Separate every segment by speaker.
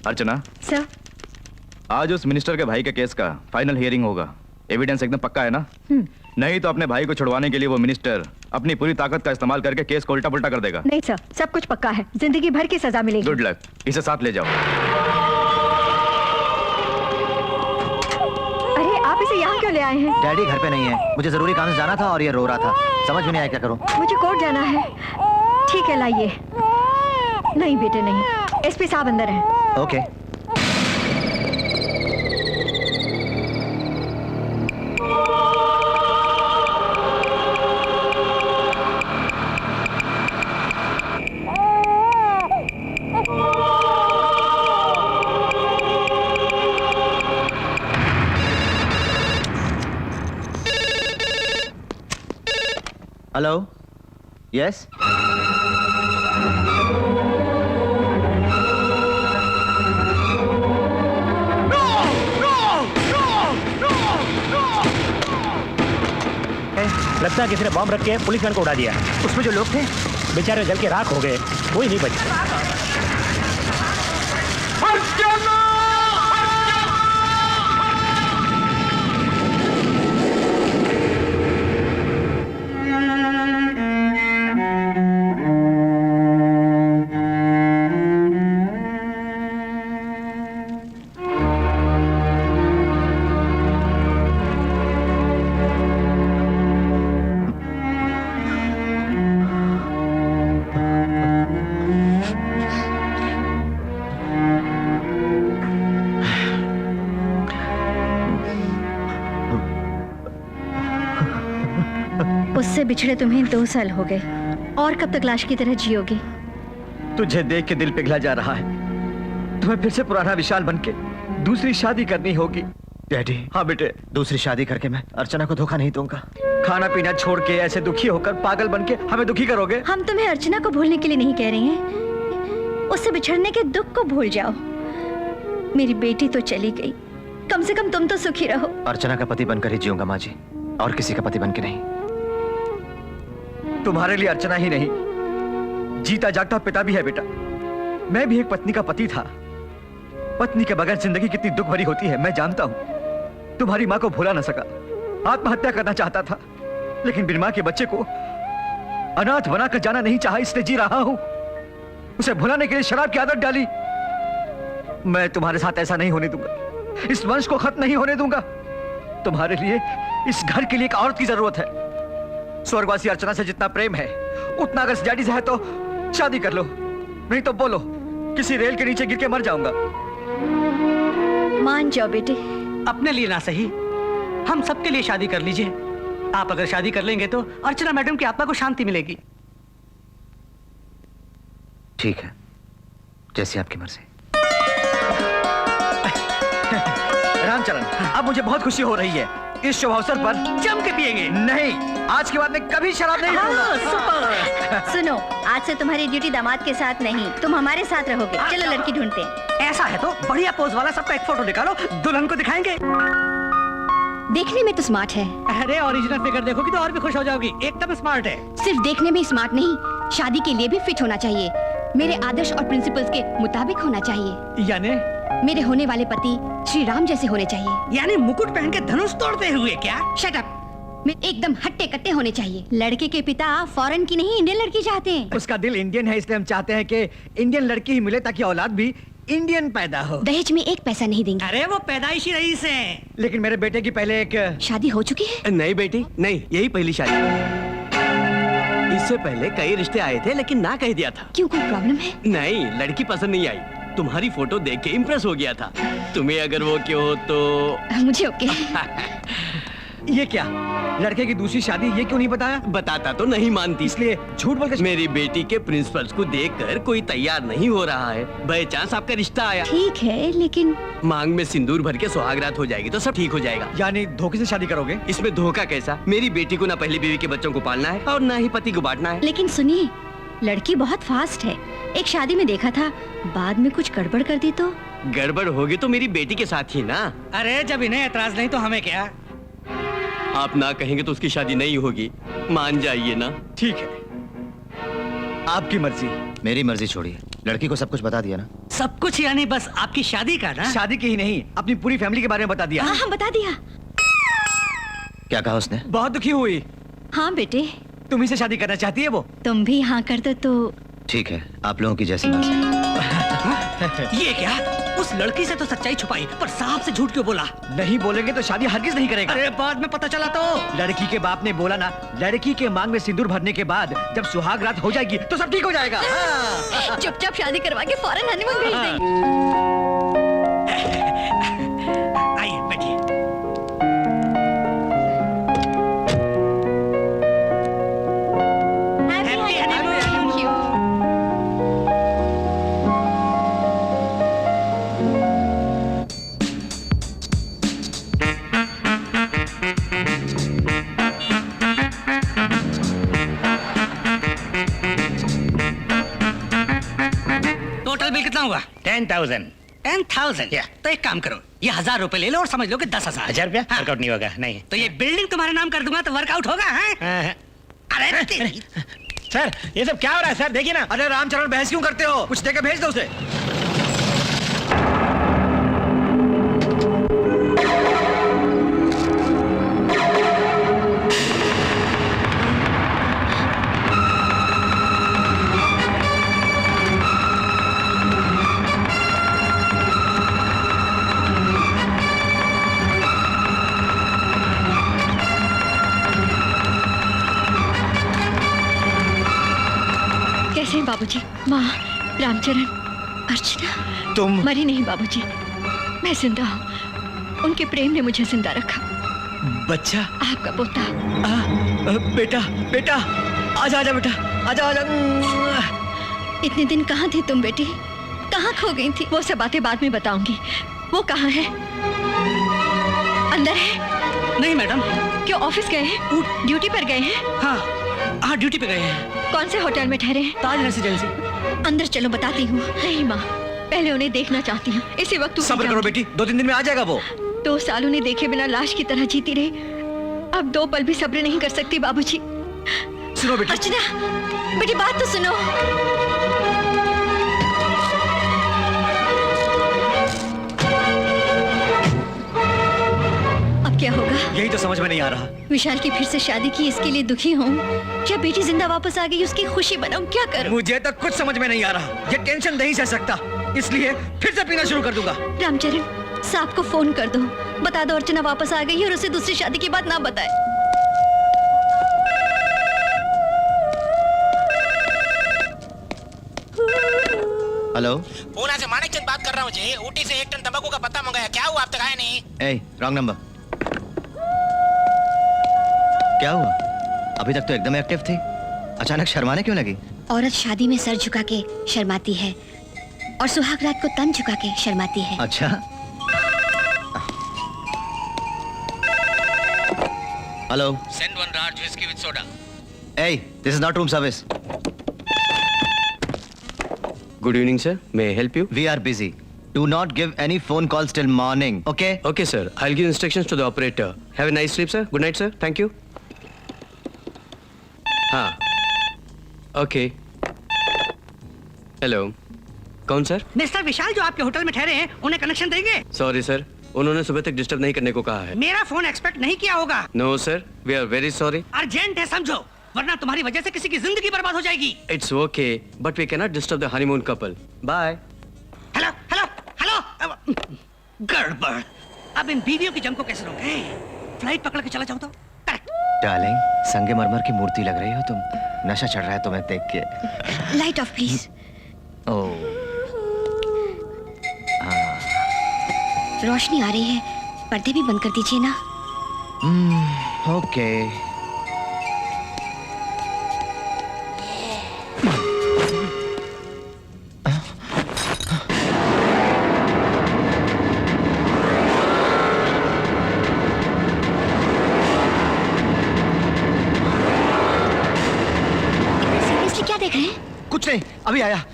Speaker 1: अर्चना
Speaker 2: sir,
Speaker 1: आज उस minister के भाई के केस का फाइनल हियरिंग होगा। एविडेंस एकदम पक्का है ना? नहीं तो अपने भाई को छुड़वाने के लिए वो मिनिस्टर अपनी पूरी ताकत का इस्तेमाल करके केस को उल्टा पुल्टा कर देगा।
Speaker 2: नहीं सर, सब कुछ पक्का है, जिंदगी भर की सजा मिलेगी।
Speaker 1: गुड लक, इसे साथ ले जाओ।
Speaker 2: अरे आप इसे यहाँ क्यों ले आए हैं?
Speaker 3: डैडी घर पे नहीं है, मुझे जरूरी काम से जाना था और ये रो रहा था, समझ में नहीं आया क्या करूं।
Speaker 2: मुझे कोर्ट जाना है। ठीक है, लाइए। नहीं बेटे नहीं, एसपी साहब अंदर हैं।
Speaker 3: ओके। Hello, yes.
Speaker 4: लगता है किसी ने बम रख के पुलिस वैन को उड़ा दिया।
Speaker 3: उसमें जो लोग थे
Speaker 4: बेचारे जल के राख हो गए, कोई नहीं बचा।
Speaker 2: उससे बिछड़े तुम्हें 2 साल हो गए, और कब तक लाश की तरह जियोगी?
Speaker 3: तुझे देख के दिल पिघला जा रहा है। तुम्हें फिर से पुराना विशाल बनके दूसरी शादी करनी होगी। डैडी। हाँ बेटे, दूसरी शादी करके मैं अर्चना को धोखा नहीं दूंगा। खाना पीना छोड़ के ऐसे दुखी होकर पागल बनके हमें दुखी करोगे?
Speaker 2: हम तुम्हें अर्चना को भूलने के लिए नहीं कह रहे हैं, उससे बिछड़ने के दुख को भूल जाओ। मेरी बेटी तो चली गई, कम से कम तुम तो सुखी रहो।
Speaker 3: अर्चना का पति बनकर ही जीऊंगा माँ जी, और किसी का पति बनके नहीं। तुम्हारे लिए अर्चना ही नहीं, जीता जागता पिता भी है बेटा। मैं भी एक पत्नी का पति था। पत्नी के बगैर जिंदगी कितनी दुख भरी होती है मैं जानता हूं। तुम्हारी माँ को भुला न सका, आत्महत्या करना चाहता था, लेकिन बिन माँ के बच्चे को अनाथ बनाकर जाना नहीं चाहा, इसलिए जी रहा हूं। उसे भुलाने के लिए शराब की आदत डाली। मैं तुम्हारे साथ ऐसा नहीं होने दूंगा, इस वंश को खत्म नहीं होने दूंगा। तुम्हारे लिए इस घर के लिए एक औरत की जरूरत है। स्वर्गवासी अर्चना से जितना प्रेम है उतना अगर डैडी से है तो शादी कर लो, नहीं तो बोलो किसी रेल के नीचे गिर के मर जाऊंगा।
Speaker 2: मान जाओ बेटे।
Speaker 5: अपने लिए ना सही, हम सबके लिए शादी कर लीजिए। आप अगर शादी कर लेंगे तो अर्चना मैडम की आत्मा को शांति मिलेगी।
Speaker 3: ठीक है, जैसी आपकी मर्जी। रामचरण, अब मुझे बहुत खुशी हो रही है। इस शुभ अवसर पर
Speaker 5: जम के पिएंगे।
Speaker 3: नहीं, आज के बाद मैं कभी शराब नहीं पीऊंगा।
Speaker 2: सुनो, आज से तुम्हारी ड्यूटी दामाद के साथ नहीं, तुम हमारे साथ रहोगे। चलो लड़की ढूंढते हैं।
Speaker 5: ऐसा है तो बढ़िया पोज वाला सबका एक फोटो निकालो, दुल्हन को दिखाएंगे।
Speaker 2: देखने में तो स्मार्ट है।
Speaker 5: अरे ओरिजिनल फिगर देखोगी तो और भी खुश हो जाओगी, एकदम स्मार्ट है।
Speaker 2: सिर्फ देखने में स्मार्ट नहीं, शादी के लिए भी फिट होना चाहिए। मेरे आदर्श और प्रिंसिपल्स के मुताबिक होना चाहिए।
Speaker 5: यानी
Speaker 2: मेरे होने वाले पति श्री राम जैसे होने चाहिए।
Speaker 5: यानी मुकुट पहन के धनुष तोड़ते हुए क्या?
Speaker 2: Shut up. एकदम हट्टे कट्टे होने चाहिए। लड़के के पिता फॉरेन की नहीं इंडियन लड़की चाहते हैं।
Speaker 3: उसका दिल इंडियन है, इसलिए हम चाहते हैं कि इंडियन लड़की ही मिले ताकि औलाद भी इंडियन पैदा हो।
Speaker 2: दहेज में 1 पैसा नहीं देंगे।
Speaker 5: अरे वो पैदाइशी रईस हैं।
Speaker 3: लेकिन मेरे बेटे की पहले एक
Speaker 2: शादी हो चुकी है।
Speaker 6: नहीं बेटी, नहीं, यही पहली शादी। इससे पहले कई रिश्ते आए थे लेकिन ना कह दिया था।
Speaker 2: क्यों, कोई प्रॉब्लम है?
Speaker 6: नहीं, लड़की पसंद नहीं आई। तुम्हारी फोटो देख के इम्प्रेस हो गया था। तुम्हें अगर वो क्यों हो तो
Speaker 2: मुझे ओके।
Speaker 3: ये क्या, लड़के की दूसरी शादी ये क्यों नहीं बताया?
Speaker 6: बताता तो नहीं मानती,
Speaker 3: इसलिए झूठ बोल के।
Speaker 6: मेरी बेटी के प्रिंसिपल्स को देखकर कोई तैयार नहीं हो रहा है। बाय चांस आपका रिश्ता आया।
Speaker 2: ठीक है, लेकिन
Speaker 6: मांग में सिंदूर भर के सुहागरात हो जाएगी तो सब ठीक हो जाएगा।
Speaker 3: यानी धोखे से शादी करोगे?
Speaker 6: इसमें धोखा कैसा? मेरी बेटी को ना पहली बीवी के बच्चों को पालना है और ना ही पति को बांटना है।
Speaker 2: लेकिन सुनिए, लड़की बहुत फास्ट है। एक शादी में देखा था, बाद में कुछ गड़बड़ कर दी तो?
Speaker 6: गड़बड़ होगी तो मेरी बेटी के साथ ही ना।
Speaker 5: अरे जब इन्हें एतराज नहीं तो हमें क्या?
Speaker 6: आप ना कहेंगे तो उसकी शादी नहीं होगी, मान जाइए ना।
Speaker 3: ठीक है, आपकी मर्जी।
Speaker 7: मेरी मर्जी छोड़िए। लड़की को सब कुछ बता दिया ना?
Speaker 5: सब कुछ यानी बस आपकी शादी का ना?
Speaker 3: शादी की ही नहीं, अपनी पूरी फैमिली के बारे में बता दिया।
Speaker 2: हाँ हाँ बता दिया।
Speaker 7: क्या कहा उसने?
Speaker 3: बहुत दुखी हुई।
Speaker 2: हाँ बेटे,
Speaker 3: तुम ही से शादी करना चाहती है वो।
Speaker 2: तुम भी हाँ कर दो तो।
Speaker 7: ठीक है, आप लोगों की जैसी मर्जी।
Speaker 5: ये क्या? उस लड़की से तो सच्चाई छुपाई, पर साहब से झूठ क्यों बोला?
Speaker 3: नहीं बोलेंगे तो शादी हरगिज नहीं करेगा।
Speaker 5: अरे बाद में पता चला तो?
Speaker 3: लड़की के बाप ने बोला ना, लड़की के मांग में सिंदूर भरने के बाद जब सुहाग रात हो जाएगी तो सब ठीक हो जाएगा। हाँ।
Speaker 2: चुपचाप शादी करवा के फौरन हनीमून भेज देंगे।
Speaker 5: आइए बैठिए। Happy honeymoon.
Speaker 2: Thank you.
Speaker 5: Total bill कितना हुआ?
Speaker 4: 10,000।
Speaker 5: 10,000।
Speaker 4: Yeah.
Speaker 5: तो एक काम करो, ये 1,000 रुपए ले लो और समझ लो कि 10,000।
Speaker 4: 1000 रुपया
Speaker 5: हाँ।
Speaker 4: वर्कआउट नहीं होगा, नहीं।
Speaker 5: तो ये बिल्डिंग तुम्हारे नाम कर दूंगा तो वर्कआउट होगा? हैं?
Speaker 4: हाँ।
Speaker 5: अरे तेरी-
Speaker 4: सर ये सब क्या हो रहा है सर, देखिए ना।
Speaker 3: अरे रामचरण, बहस क्यों करते हो? कुछ देकर भेज दो उसे।
Speaker 2: कैसे हैं बाबूजी? माँ, रामचरण, अर्चना।
Speaker 3: तुम
Speaker 2: मरी नहीं बाबूजी, मैं जिंदा हूँ। उनके प्रेम ने मुझे जिंदा रखा।
Speaker 3: बच्चा।
Speaker 2: आपका पोता।
Speaker 3: बेटा बेटा, आजा आजा बेटा, आजा आजा।
Speaker 2: इतने दिन कहाँ थी तुम बेटी? कहाँ खो गई थी? वो सब बातें बाद में बताऊंगी। वो कहाँ है? अंदर है?
Speaker 5: नहीं मैडम।
Speaker 2: क्यों, ऑफिस गए हैं? ड्यूटी पर गए हैं?
Speaker 5: हाँ हाँ, ड्यूटी पे गए हैं।
Speaker 2: कौन से होटल में ठहरे हैं?
Speaker 5: ताज रेसिडेंसी।
Speaker 2: अंदर चलो, बताती हूँ। नहीं माँ, पहले उन्हें देखना चाहती हूँ। इसी वक्त
Speaker 3: सब्र करो बेटी, 2-3 दिन में आ जाएगा वो।
Speaker 2: 2 साल उन्हें देखे बिना लाश की तरह जीती रही। अब 2 पल भी सब्र नहीं कर सकती बाबूजी।
Speaker 3: सुनो बेटी।
Speaker 2: अर्चना, बेटी बात तो सुनो। अब क्या होगा?
Speaker 3: यही तो समझ में नहीं आ रहा।
Speaker 2: विशाल की फिर से शादी की, इसके लिए दुखी हूँ। क्या बेटी जिंदा वापस आ गई, उसकी खुशी बनाऊं? क्या करूं?
Speaker 3: मुझे तो कुछ समझ में नहीं आ रहा। ये टेंशन नहीं सह सकता, इसलिए फिर से पीना शुरू कर दूंगा।
Speaker 2: रामचरण, साहब को फोन कर दो, बता दो अर्चना वापस आ गई और उसे दूसरी शादी की बात ना बताए।
Speaker 7: हेलो,
Speaker 8: पूना से मानिक चंद बात कर रहा हूँ जी। ऊटी से 1 टन तंबाकू का पत्ता मंगाया, क्या हुआ? अब तक आया नहीं।
Speaker 7: ए, रॉन्ग नंबर। क्या हुआ? अभी तक तो एकदम एक्टिव थी, अचानक शर्माने क्यों लगी?
Speaker 2: औरत शादी में सर झुका के शर्माती है और सुहाग रात को तन झुका के शर्माती है।
Speaker 7: अच्छा। Hello.
Speaker 8: Send 1 large whiskey with soda.
Speaker 7: Eh, this is not room service.
Speaker 6: Good evening sir, may I help you?
Speaker 7: We are busy. Do not give any phone calls till morning, okay?
Speaker 6: Okay sir, I'll give instructions to the operator. Have a nice sleep sir. Good night sir. Thank you. हाँ. Okay. Hello. कौन sir?
Speaker 5: Mister विशाल जो आपके hotel में ठहरे हैं, उन्हें connection देंगे?
Speaker 6: Sorry sir, उन्होंने सुबह तक डिस्टर्ब नहीं करने को कहा है।
Speaker 5: मेरा फोन एक्सपेक्ट नहीं किया होगा।
Speaker 6: No sir, we are very sorry.
Speaker 5: Urgent है समझो, वरना तुम्हारी वजह से किसी की जिंदगी बर्बाद हो जाएगी।
Speaker 6: It's okay, but we cannot disturb the honeymoon couple. Bye.
Speaker 5: Hello hello hello. गड़बड़। अब इन बीवियों की जंग को कैसे रोके? फ्लाइट पकड़ के चला जाओ तो। करेक्ट।
Speaker 7: डार्लिंग, संगमरमर की मूर्ति लग रही हो तुम। नशा चढ़ रहा है तुम्हें देख के।
Speaker 2: Light off please.
Speaker 7: ओह,
Speaker 2: रोशनी आ रही है, पर्दे भी बंद कर दीजिए ना।
Speaker 7: ओके।
Speaker 2: सीरियसली क्या देख रहे हैं?
Speaker 3: कुछ नहीं, अभी आया।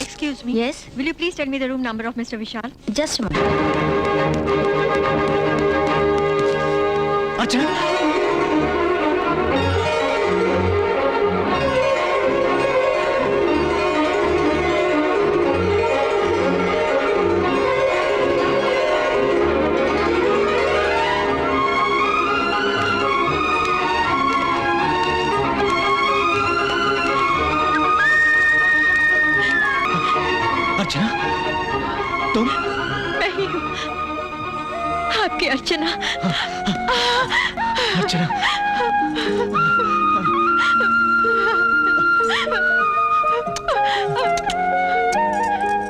Speaker 2: Excuse me. Yes. Will you please tell me the room number of Mr. Vishal? Just a moment.
Speaker 3: अर्चना अर्चना तुम
Speaker 2: मैं ही हूँ आपकी अर्चना।
Speaker 3: अर्चना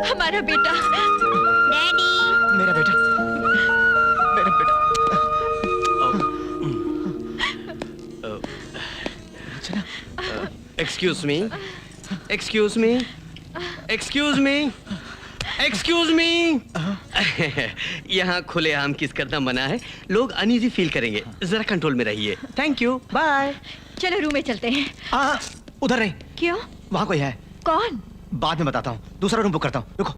Speaker 2: हमारा बेटा। डैडी।
Speaker 3: मेरा बेटा मेरा बेटा
Speaker 6: excuse me, excuse me, excuse me, excuse me. यहाँ खुलेआम किस करना मना है, लोग अनईजी फील करेंगे, जरा कंट्रोल में रहिए। Thank you, bye.
Speaker 2: चलो रूम में चलते हैं।
Speaker 3: उधर नहीं,
Speaker 2: क्यों?
Speaker 3: वहां कोई है।
Speaker 2: कौन?
Speaker 3: बाद में बताता हूँ, दूसरा रूम बुक करता हूँ, रुको।